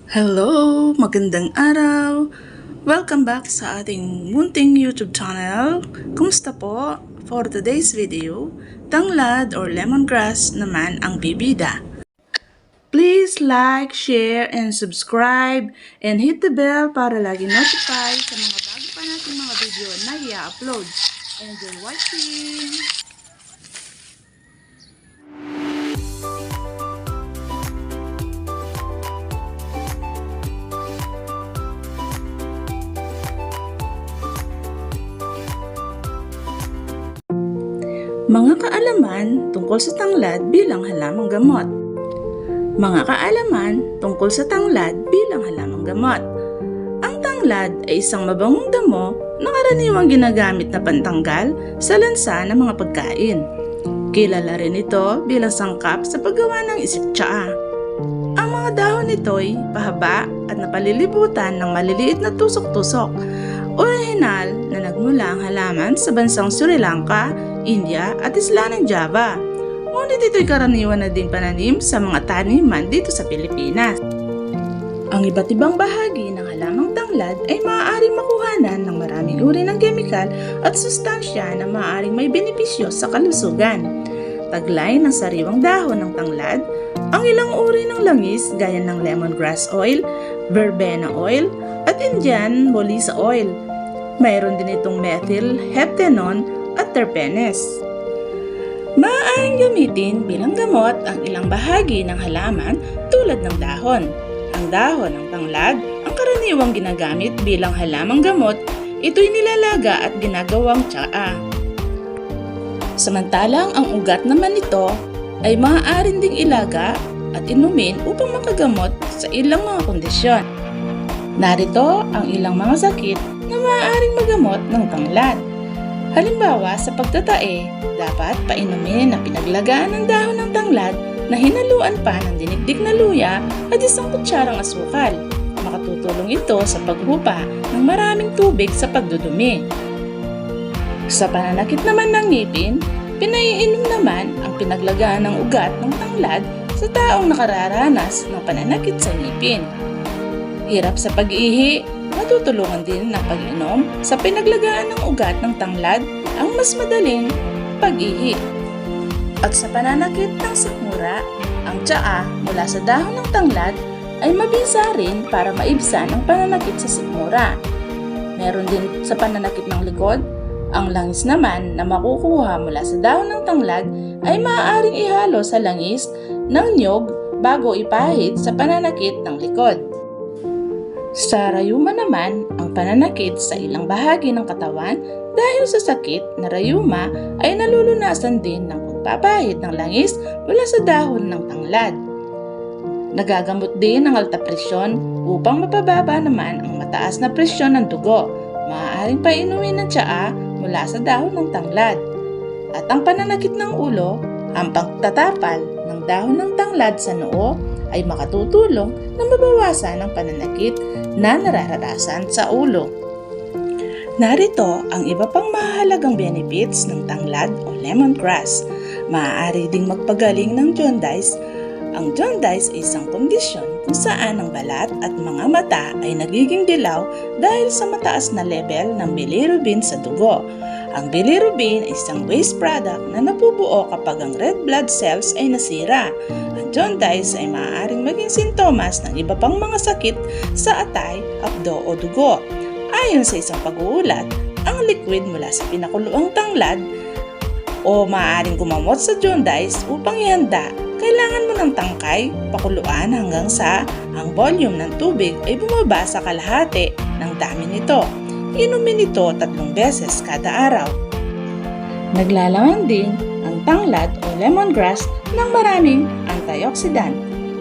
Hello! Magandang araw! Welcome back sa ating munting YouTube channel. Kumusta po? For today's video, tanglad or lemongrass naman ang bibida. Please like, share, and subscribe and hit the bell para lagi notify sa mga bago pa nating mga video na i-upload. Enjoy watching! Mga kaalaman tungkol sa tanglad bilang halamang gamot. Mga kaalaman tungkol sa tanglad bilang halamang gamot. Ang tanglad ay isang mabangong damo na karaniwang ginagamit na pantanggal sa lansa ng mga pagkain. Kilala rin ito bilang sangkap sa paggawa ng isik-tsaa. Ang mga dahon nito ay pahaba at napalilibutan ng maliliit na tusok-tusok. Orihinal na nagmula ang halaman sa bansang Sri Lanka, India at isla ng Java. Ngunit ito'y karaniwan na ding pananim sa mga taniman dito sa Pilipinas. Ang iba't ibang bahagi ng halamang tanglad ay maaaring makuhanan ng maraming uri ng kemikal at sustansya na maaaring may benepisyo sa kalusugan. Taglay ng sariwang dahon ng tanglad, ang ilang uri ng langis gaya ng lemongrass oil, verbena oil, at Indian Molisa oil. Mayroon din itong methyl heptanone at terpenes. Maaaring gamitin bilang gamot ang ilang bahagi ng halaman tulad ng dahon. Ang dahon ng tanglad ang karaniwang ginagamit bilang halamang gamot, ito'y nilalaga at ginagawang tsaa. Samantalang ang ugat naman nito ay maaaring ding ilaga at inumin upang makagamot sa ilang mga kondisyon. Narito ang ilang mga sakit na maaaring magamot ng tanglad. Halimbawa sa pagtatae, dapat painumin na pinaglagaan ng dahon ng tanglad na hinaluan pa ng dinigdig na luya at isang kutsarang asukal. Makatutulong ito sa paghupa ng maraming tubig sa pagdudumi. Sa pananakit naman ng ngipin, pinaiinom naman ang pinaglagaan ng ugat ng tanglad sa taong nakararanas ng pananakit sa ngipin. Hirap sa pag-ihi, natutulungan din ng pag-inom sa pinaglagaan ng ugat ng tanglad ang mas madaling pag-ihi. At sa pananakit ng sikmura, ang tsaa mula sa dahon ng tanglad ay mabisa rin para maibsan ang pananakit sa sikmura. Meron din sa pananakit ng likod, ang langis naman na makukuha mula sa dahon ng tanglad ay maaaring ihalo sa langis ng niyog bago ipahid sa pananakit ng likod. Sa rayuma naman, ang pananakit sa ilang bahagi ng katawan dahil sa sakit na rayuma ay nalulunasan din ng pagpapahid ng langis mula sa dahon ng tanglad. Nagagamot din ang alta presyon upang mapababa naman ang mataas na presyon ng dugo. Maaaring painumin ng tsaa mula sa dahon ng tanglad. At ang pananakit ng ulo, ang pagtatapal ng dahon ng tanglad sa noo ay makatutulong na mabawasan ang pananakit na nararanasan sa ulo. Narito ang iba pang mahalagang benefits ng tanglad o lemongrass. Maaari ding magpagaling ng jaundice. Ang jaundice ay isang kondisyon kung saan ang balat at mga mata ay nagiging dilaw dahil sa mataas na level ng bilirubin sa dugo. Ang bilirubin ay isang waste product na nabubuo kapag ang red blood cells ay nasira. Ang jaundice ay maaaring maging sintomas ng iba pang mga sakit sa atay, apdo o dugo. Ayon sa isang pag-uulat, ang liquid mula sa pinakuluang tanglad o maaaring gumamot sa jaundice upang ihanda. Kailangan mo ng tangkay, pakuluan hanggang sa ang volume ng tubig ay bumaba sa kalahati ng dami nito. Inumin ito 3 beses kada araw. Naglalaman din ang tanglad o lemongrass ng maraming antioxidant.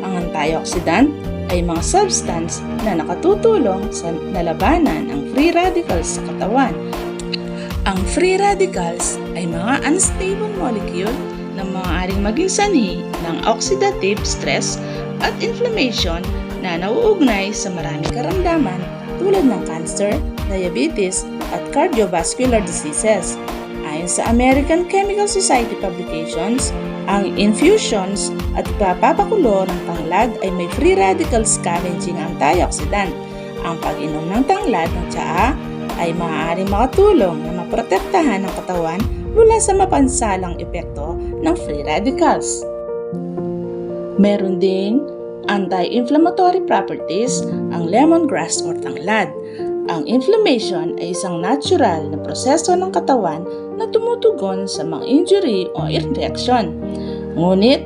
Ang antioxidant ay mga substance na nakatutulong sa nalabanan ang free radicals sa katawan. Ang free radicals ay mga unstable molecule na maaaring maging sanhi ng oxidative stress at inflammation na nauugnay sa maraming karamdaman tulad ng cancer, diabetes at cardiovascular diseases. Ayon Ayon sa American Chemical Society publications, ang infusions at papapakulo ng tanglad ay may free radical scavenging antioxidant. Ang pag-inom ng tanglad ng tsaa ay maaaring makatulong na maprotektahan ang katawan mula sa mapansalang epekto ng free radicals. Meron ding anti-inflammatory properties ang lemongrass or tanglad. Ang inflammation ay isang natural na proseso ng katawan na tumutugon sa mga injury o infection. Ngunit,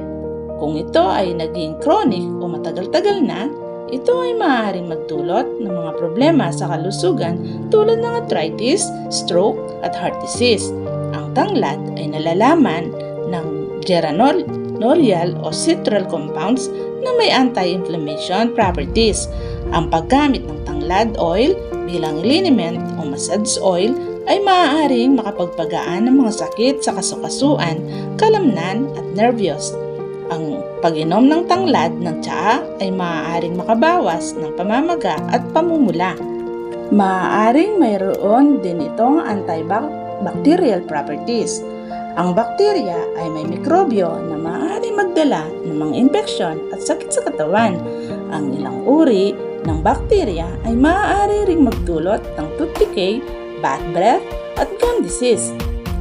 kung ito ay naging chronic o matagal-tagal na, ito ay maaaring magdulot ng mga problema sa kalusugan tulad ng arthritis, stroke at heart disease. Ang tanglad ay nalalaman ng geranolial o citral compounds na may anti-inflammation properties. Ang paggamit ng tanglad oil bilang liniment o massage oil ay maaaring makapagpagaan ng mga sakit sa kasukasuan, kalamnan at nervyos. Ang pag-inom ng tanglad ng tsaa ay maaaring makabawas ng pamamaga at pamumula. Maaaring mayroon din itong antibacterial properties. Ang bakterya ay may mikrobyo na maaaring magdala ng mga infeksyon at sakit sa katawan. Ang ilang uri ng bakterya ay maaari ring magdulot ng tooth decay, bad breath at gum disease.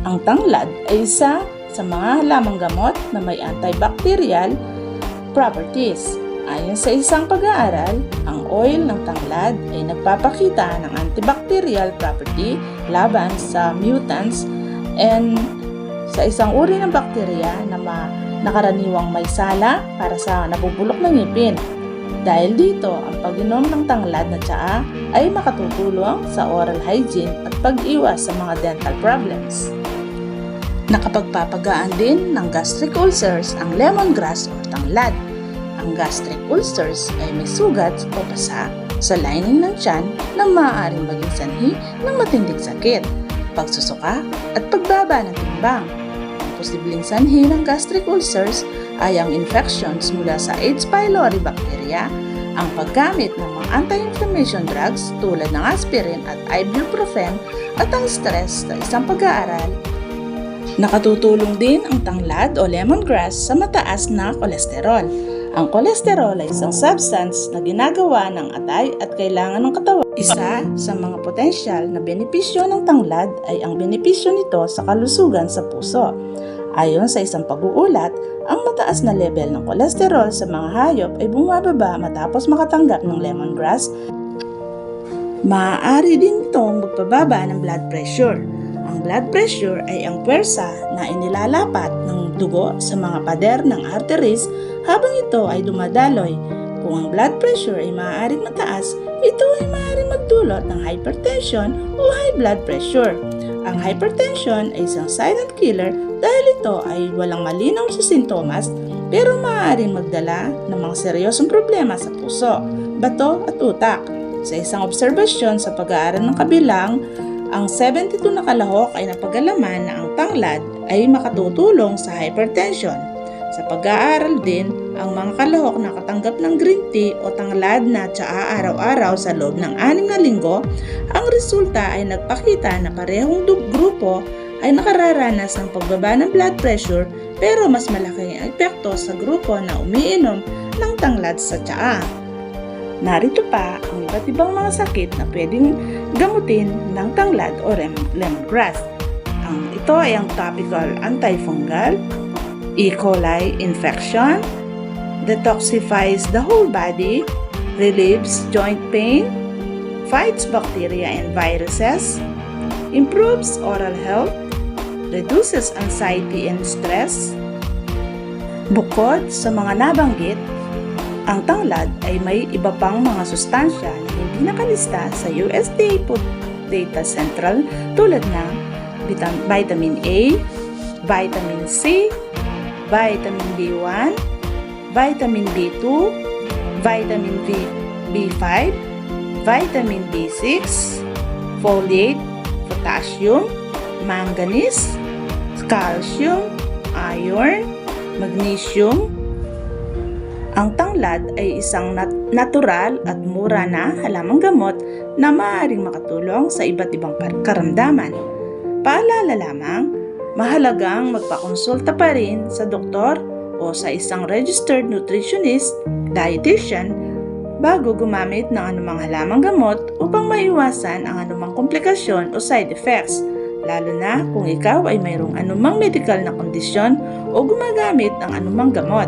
Ang tanglad ay isa sa mga halamang gamot na may antibacterial properties. Ayon sa isang pag-aaral, ang oil ng tanglad ay nagpapakita ng antibacterial property laban sa mutants and sa isang uri ng bakterya na nakaraniwang may sala para sa nabubulok ng ngipin. Dahil dito, ang pag-inom ng tanglad na tsaa ay makatutulong sa oral hygiene at pag-iwas sa mga dental problems. Nakapagpapagaan din ng gastric ulcers ang lemongrass o tanglad. Ang gastric ulcers ay may sugat o pasa sa lining ng tiyan na maaaring maging sanhi ng matinding sakit, pagsusuka at pagbaba ng timbang. Ang posibleng sanhi ng gastric ulcers ay ang infections mula sa H. pylori bacteria, ang paggamit ng mga anti-inflammation drugs tulad ng aspirin at ibuprofen at ang stress sa isang pag-aaral. Nakatutulong din ang tanglad o lemongrass sa mataas na kolesterol. Ang kolesterol ay isang substance na ginagawa ng atay at kailangan ng katawan. Isa sa mga potensyal na benepisyo ng tanglad ay ang benepisyo nito sa kalusugan sa puso. Ayon sa isang pag-uulat, ang mataas na level ng kolesterol sa mga hayop ay bumababa matapos makatanggap ng lemongrass. Maaari din itong magpababa ng blood pressure. Ang blood pressure ay ang pwersa na inilalapat ng dugo sa mga pader ng arteries habang ito ay dumadaloy. Kung ang blood pressure ay maaaring mataas, ito ay maaaring magdulot ng hypertension o high blood pressure. Ang hypertension ay isang silent killer dahil ito ay walang malinaw sa sintomas pero maaaring magdala ng mga seryosong problema sa puso, bato at utak. Sa isang obserbasyon sa pag-aaral ng kabilang, ang 72 na kalahok ay napag-alaman na ang tanglad ay makatutulong sa hypertension. Sa pag-aaral din, ang mga kalahok na nakatanggap ng green tea o tanglad na tsaa araw-araw sa loob ng 6 na linggo, ang resulta ay nagpakita na parehong grupo ay nakararanas ng pagbaba ng blood pressure pero mas malaki ang epekto sa grupo na umiinom ng tanglad sa tsaa. Narito pa ang iba't ibang mga sakit na pwedeng gamutin ng tanglad o lemongrass. Ito ay ang topical antifungal, E. coli infection, detoxifies the whole body, relieves joint pain, fights bacteria and viruses, improves oral health, reduces anxiety and stress. Bukod sa mga nabanggit, ang tanglad ay may iba pang mga sustansya na hindi nakalista sa USDA Food Data Central tulad ng vitamin A, vitamin C, vitamin B1, vitamin B2, vitamin B5, vitamin B6, folate, potassium, manganese, calcium, iron, magnesium. Ang tanglad ay isang natural at mura na halamang gamot na maaaring makatulong sa iba't ibang karamdaman. Paalala lamang, mahalagang magpakonsulta pa rin sa doktor o sa isang registered nutritionist, dietitian, bago gumamit ng anumang halamang gamot upang maiwasan ang anumang komplikasyon o side effects, lalo na kung ikaw ay mayroong anumang medical na kondisyon o gumagamit ng anumang gamot.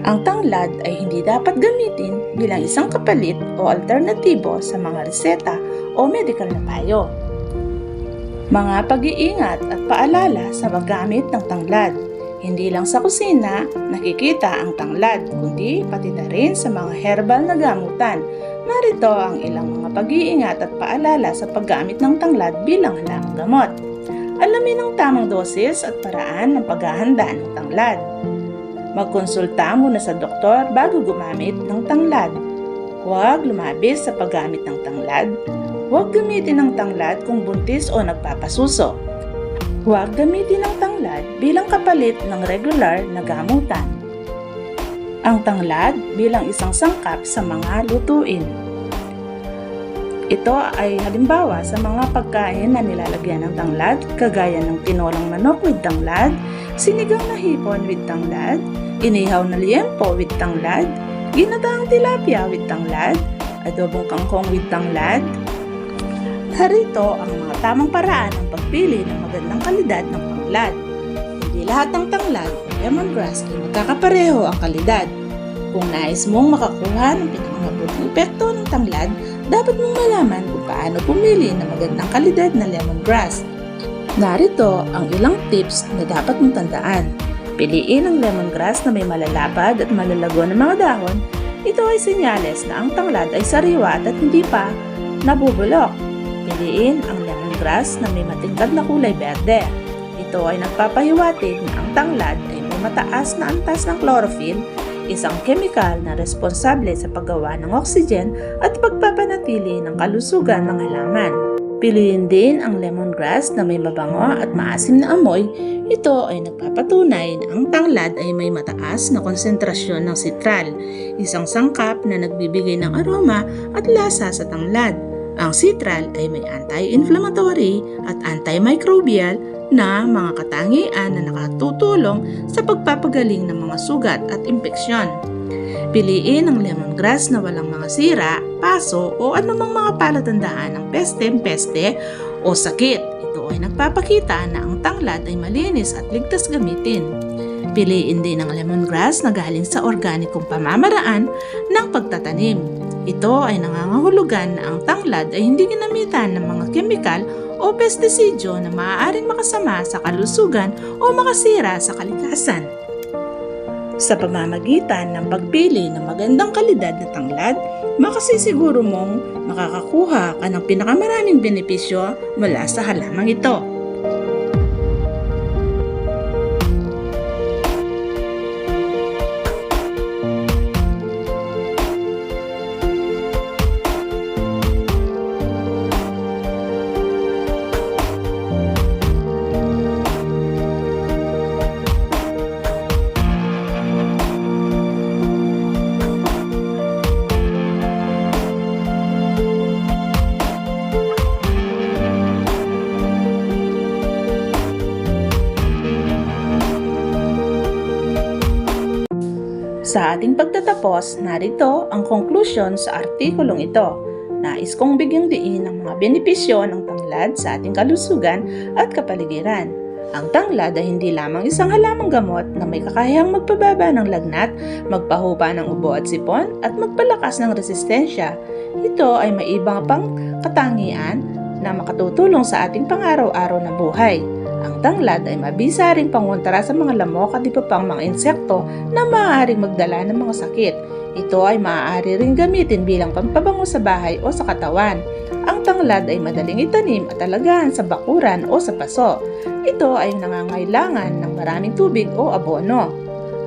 Ang tanglad ay hindi dapat gamitin bilang isang kapalit o alternatibo sa mga reseta o medical na payo. Mga pag-iingat at paalala sa paggamit ng tanglad. Hindi lang sa kusina nakikita ang tanglad, kundi pati na rin sa mga herbal na gamutan. Narito ang ilang mga pag-iingat at paalala sa paggamit ng tanglad bilang halamang gamot. Alamin ang tamang dosis at paraan ng paghahanda ng tanglad. Magkonsulta muna sa doktor bago gumamit ng tanglad. Huwag lumabis sa paggamit ng tanglad. Huwag gamitin ang tanglad kung buntis o nagpapasuso. Huwag gamitin ang tanglad bilang kapalit ng regular na gamutan. Ang tanglad bilang isang sangkap sa mga lutuin. Ito ay halimbawa sa mga pagkain na nilalagyan ng tanglad, kagaya ng tinolang manok with tanglad, sinigang na hipon with tanglad, inihaw na liempo with tanglad, ginataang tilapia with tanglad, adobong kangkong with tanglad. Narito ang mga tamang paraan ng pagpili ng magandang kalidad ng tanglad. Hindi lahat ng tanglad o lemongrass ay magkakapareho ang kalidad. Kung nais mong makakuha ng pinakamabuting epekto ng tanglad, dapat mong malaman kung paano pumili ng magandang kalidad na lemongrass. Narito ang ilang tips na dapat mong tandaan. Piliin ang lemongrass na may malalapad at malalago na mga dahon. Ito ay senyales na ang tanglad ay sariwa at hindi pa nabubulok. Piliin ang lemongrass na may matingkad na kulay berde. Ito ay nagpapahiwatig na ang tanglad ay may mataas na antas ng chlorophyll, isang kemikal na responsable sa paggawa ng oxygen at pagpapanatili ng kalusugan ng halaman. Piliin din ang lemongrass na may mabango at maasim na amoy. Ito ay nagpapatunay na ang tanglad ay may mataas na konsentrasyon ng citral, isang sangkap na nagbibigay ng aroma at lasa sa tanglad. Ang citral ay may anti-inflammatory at antimicrobial na mga katangian na nakatutulong sa pagpapagaling ng mga sugat at impeksyon. Piliin ang lemongrass na walang mga sira, paso o anumang mga palatandaan ng peste o sakit. Ito ay nagpapakita na ang tanglad ay malinis at ligtas gamitin. Piliin din ang lemongrass na galing sa organikong pamamaraan ng pagtatanim. Ito ay nangangahulugan na ang tanglad ay hindi ginamitan ng mga kemikal o pestisidyo na maaaring makasama sa kalusugan o makasira sa kalikasan. Sa pamamagitan ng pagpili ng magandang kalidad na tanglad, makasisiguro mong makakakuha ka ng pinakamaraming benepisyo mula sa halamang ito. Sa ating pagtatapos, narito ang conclusion sa artikulong ito. Nais kong bigyang diin ang mga benepisyo ng tanglad sa ating kalusugan at kapaligiran. Ang tanglad ay hindi lamang isang halamang gamot na may kakayahang magpababa ng lagnat, magpahupa ng ubo at sipon, at magpalakas ng resistensya. Ito ay may ibang pang katangian na makatutulong sa ating pang-araw-araw na buhay. Ang tanglad ay mabisa ring pangontra sa mga lamok at iba pang mga insekto na maaaring magdala ng mga sakit. Ito ay maaari ring gamitin bilang pampabango sa bahay o sa katawan. Ang tanglad ay madaling itanim at alagaan sa bakuran o sa paso. Ito ay nangangailangan ng maraming tubig o abono.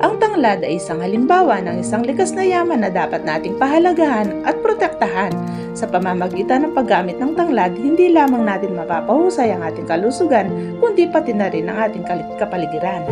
Ang tanglad ay isang halimbawa ng isang likas na yaman na dapat nating pahalagahan at protektahan. Sa pamamagitan ng paggamit ng tanglad, hindi lamang natin mapapahusay ang ating kalusugan, kundi pati na rin ang ating kapaligiran.